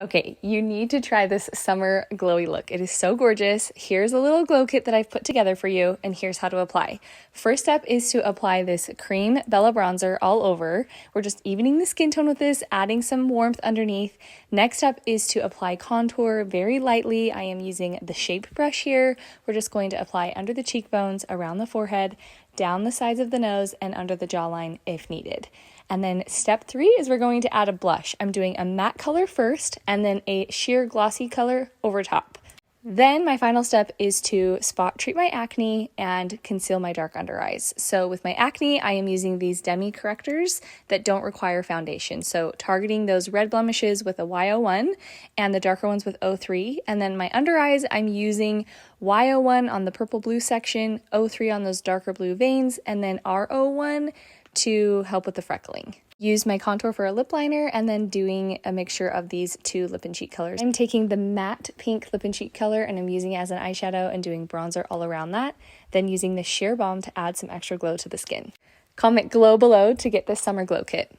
Okay, you need to try this summer glowy look. It is so gorgeous. Here's a little glow kit that I've put together for you, and here's how to apply. First step is to apply this cream Bella bronzer all over. We're just evening the skin tone with this, adding some warmth underneath. Next step is to apply contour very lightly. I am using the Shape brush here. We're just going to apply under the cheekbones, around the forehead, down the sides of the nose, and under the jawline if needed. And then step 3 is we're going to add a blush. I'm doing a matte color first and then a sheer glossy color over top. Then my final step is to spot treat my acne and conceal my dark under eyes. So with my acne, I am using these demi correctors that don't require foundation. So targeting those red blemishes with a Y01 and the darker ones with O3. And then my under eyes, I'm using Y01 on the purple blue section, O3 on those darker blue veins, and then R01 to help with the freckling. Use my contour for a lip liner and then doing a mixture of these two lip and cheek colors. I'm taking the matte pink lip and cheek color and I'm using it as an eyeshadow and doing bronzer all around that. Then using the sheer balm to add some extra glow to the skin. Comment glow below to get this summer glow kit.